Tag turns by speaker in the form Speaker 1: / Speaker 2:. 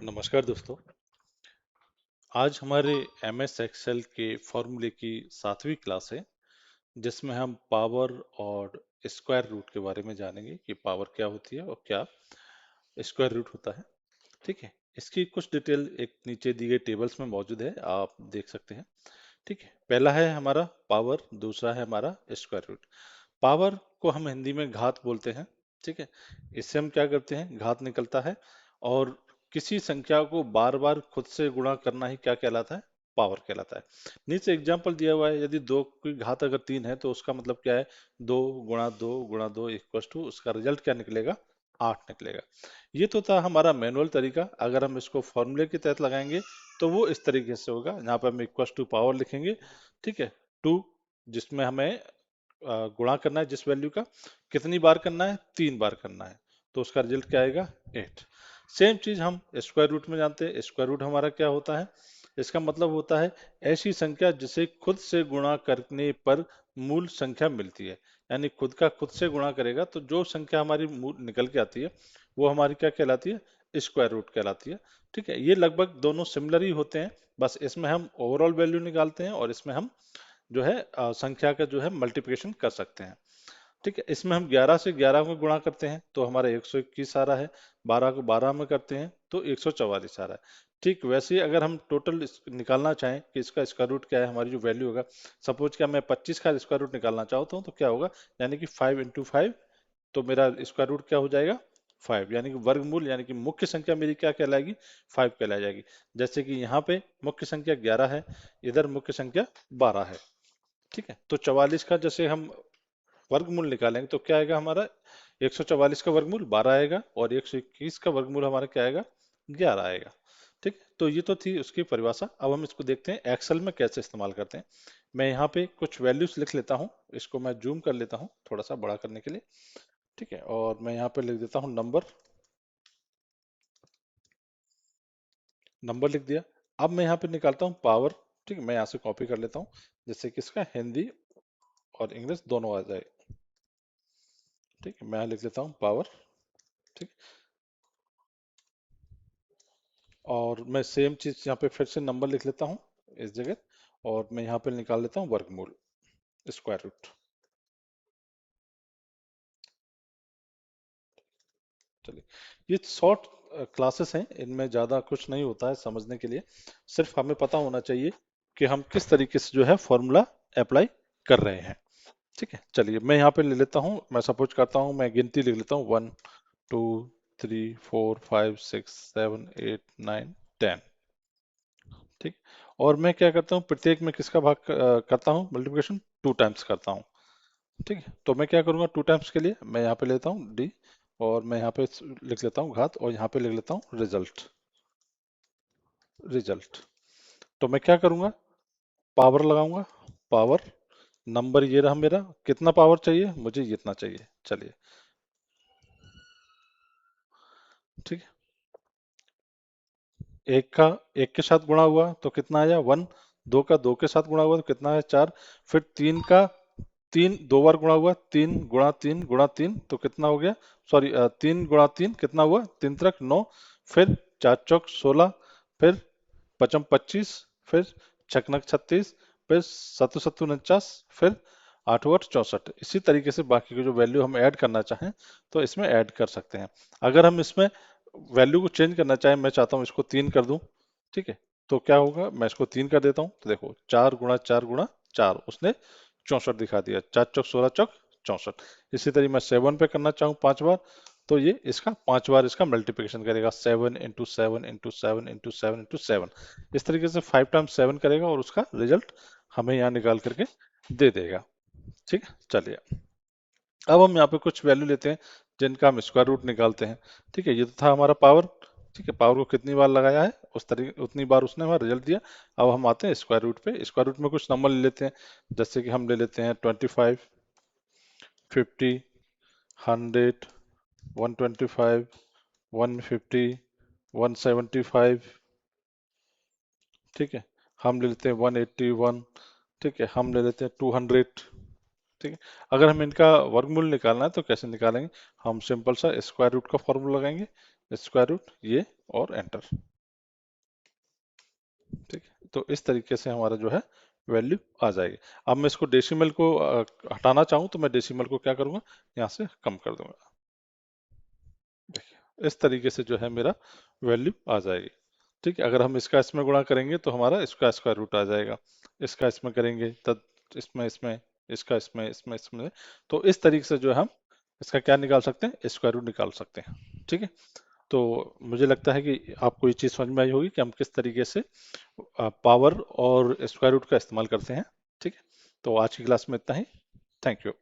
Speaker 1: नमस्कार दोस्तों। आज हमारे MS एक्सेल के फॉर्मूले की 7वीं क्लास है, जिसमें हम पावर और स्क्वायर रूट के बारे में जानेंगे कि पावर क्या होती है और क्या स्क्वायर रूट होता है। ठीक है, इसकी कुछ डिटेल एक नीचे दी गई टेबल्स में मौजूद है, आप देख सकते हैं। ठीक है, पहला है हमारा पावर, दूसरा है हमारा स्क्वायर रूट। पावर को हम हिंदी में घात बोलते हैं। ठीक है, इससे हम क्या करते हैं, घात निकलता है और किसी संख्या को बार बार खुद से गुणा करना ही क्या कहलाता है, पावर कहलाता है। नीचे एग्जाम्पल दिया हुआ है, यदि दो की घात अगर 3 है तो उसका मतलब क्या है, 2 गुणा 2 इक्वल टू उसका रिजल्ट क्या निकलेगा, 8 निकलेगा। ये तो था हमारा मैनुअल तरीका। अगर हम इसको फॉर्मूले के तहत लगाएंगे तो वो इस तरीके से होगा, यहाँ पर हम इक्वल टू पावर लिखेंगे। ठीक है, 2 जिसमें हमें गुणा करना है, जिस वैल्यू का कितनी बार करना है, 3 बार करना है, तो उसका रिजल्ट क्या आएगा, 8। सेम चीज हम स्क्वायर रूट में जानते हैं। स्क्वायर रूट हमारा क्या होता है, इसका मतलब होता है ऐसी संख्या जिसे खुद से गुणा करने पर मूल संख्या मिलती है। यानी खुद का खुद से गुणा करेगा तो जो संख्या हमारी मूल निकल के आती है वो हमारी क्या कहलाती है, स्क्वायर रूट कहलाती है। ठीक है, ये लगभग दोनों सिमिलर ही होते हैं, बस इसमें हम ओवरऑल वैल्यू निकालते हैं और इसमें हम जो है संख्या का जो है मल्टीप्लिकेशन कर सकते हैं। ठीक है, इसमें हम 11 से 11 को गुणा करते हैं तो हमारा 121 आ रहा है, 12 को 12 में करते हैं तो 144 आ रहा है। ठीक वैसे ही अगर हम टोटल निकालना चाहें कि इसका स्क्वायर रूट क्या है, हमारी जो वैल्यू होगा, सपोज क्या मैं 25 का स्क्वायर रूट निकालना चाहता हूँ तो क्या होगा, यानी कि 5 इंटू 5, तो मेरा स्क्वायर रूट क्या हो जाएगा, 5, यानी कि वर्गमूल, यानी कि मुख्य संख्या मेरी क्या कहलाएगी, 5 कहलाई जाएगी। जैसे कि यहाँ पे मुख्य संख्या 11 है, इधर मुख्य संख्या 12 है। ठीक है, तो 44 का जैसे हम वर्गमूल निकालेंगे तो क्या आएगा हमारा, 144 का वर्गमूल 12 आएगा और 121 का वर्गमूल हमारा क्या आएगा, 11 आएगा। ठीक, तो ये तो थी उसकी परिभाषा। अब हम इसको देखते हैं एक्सेल में कैसे इस्तेमाल करते हैं। मैं यहाँ पे कुछ वैल्यूज लिख लेता हूँ, इसको मैं जूम कर लेता हूँ थोड़ा सा बड़ा करने के लिए। ठीक है, और मैं यहाँ पे लिख देता हूँ नंबर, नंबर लिख दिया। अब मैं यहाँ पे निकालता हूँ पावर। ठीक है, मैं यहाँ से कॉपी कर लेता हूँ जिससे कि इसका हिंदी और इंग्लिश दोनों आ जाए। ठीक है, मैं यहाँ लिख लेता हूँ पावर। ठीक, और मैं सेम चीज यहाँ पे फिर से नंबर लिख लेता हूँ इस जगह, और मैं यहाँ पे निकाल लेता हूँ वर्गमूल, स्क्वायर रूट। चलिए, ये शॉर्ट क्लासेस हैं, इनमें ज़्यादा कुछ नहीं होता है समझने के लिए। सिर्फ हमें पता होना चाहिए कि हम किस तरीके से जो है फॉर्मूला अप्लाई कर रहे हैं। ठीक है, चलिए मैं यहाँ पे ले लेता हूँ, मैं सपोज करता हूँ, मैं गिनती लिख लेता हूँ, 1 2 3 4 5 6 7 8 9 10। ठीक, और मैं क्या करता हूँ, प्रत्येक में किसका भाग करता हूँ, मल्टीप्लिकेशन 2 टाइम्स करता हूँ। ठीक है, तो मैं क्या करूंगा, 2 टाइम्स के लिए मैं यहाँ पे लेता हूँ डी, और मैं यहाँ पे लिख लेता हूँ घात, और यहाँ पे लिख लेता हूँ रिजल्ट, रिजल्ट। तो मैं क्या करूंगा, पावर लगाऊंगा, पावर, नंबर ये रहा मेरा, कितना पावर चाहिए मुझे, इतना चाहिए। चलिए, ठीक है, एक का एक के साथ गुणा हुआ तो कितना आया, 1। दो का दो के साथ गुणा हुआ तो कितना है, 4। फिर तीन का तीन दो बार गुणा हुआ, 3 गुणा 3 तो कितना हो गया, सॉरी, 3 गुणा 3 कितना हुआ, 3 त्रिक 9। फिर 4 चौक 16, फिर पचम 25, फिर छकनक 36, फिर सत्तू सत्तू 49, फिर आठों आठ 64। इसी तरीके से बाकी की जो वैल्यू हम ऐड करना चाहें तो इसमें ऐड कर सकते हैं। अगर हम इसमें वैल्यू को चेंज करना चाहें, मैं चाहता हूँ इसको 3 कर दूं। ठीक है, तो क्या होगा, मैं इसको 3 कर देता हूँ तो देखो, 4 गुणा 4 गुणा 4 उसने 64 दिखा दिया, 4 चौक 16 चौक 64। इसी तरह मैं 7 पे करना चाहूँ 5 बार, तो ये इसका 5 बार इसका मल्टीप्लिकेशन करेगा, 7 इंटू 7 इंटू 7 इंटू 7 इंटू 7। इस तरीके से 5 टाइम्स 7 करेगा और उसका रिजल्ट हमें यहाँ निकाल करके दे देगा। ठीक है, चलिए, अब हम यहाँ पे कुछ वैल्यू लेते हैं जिनका हम स्क्वायर रूट निकालते हैं। ठीक है, ये तो था हमारा पावर। ठीक है, पावर को कितनी बार लगाया है उस तरीके उतनी बार उसने हमारा रिजल्ट दिया। अब हम आते हैं स्क्वायर रूट पे। स्क्वायर रूट में कुछ नंबर ले लेते हैं, जैसे कि हम ले लेते हैं 25, 50, 100, 125, 150, 175। ठीक है, हम ले लेते हैं 181। ठीक है, हम ले लेते हैं 200। ठीक है, अगर हम इनका वर्गमूल निकालना है तो कैसे निकालेंगे, हम सिंपल सा स्क्वायर रूट का फॉर्मूला लगाएंगे, स्क्वायर रूट ये, और एंटर। ठीक है, तो इस तरीके से हमारा जो है वैल्यू आ जाएगी। अब मैं इसको डेसिमल को हटाना चाहूँ तो मैं डेसिमल को क्या करूँगा, यहाँ से कम कर दूंगा। देखिए इस तरीके से जो है मेरा वैल्यू आ जाएगी। ठीक है, अगर हम इसका इसमें गुणा करेंगे तो हमारा इसका स्क्वायर रूट आ जाएगा, इसका इसमें करेंगे तब इसमें इसमें, इसका इसमें इसमें इसमें, तो इस तरीके से जो है हम इसका क्या निकाल सकते हैं, स्क्वायर रूट निकाल सकते हैं। ठीक है, तो मुझे लगता है कि आपको ये चीज़ समझ में आई होगी कि हम किस तरीके से पावर और स्क्वायर रूट का इस्तेमाल करते हैं। ठीक है, तो आज की क्लास में इतना ही। Thank you.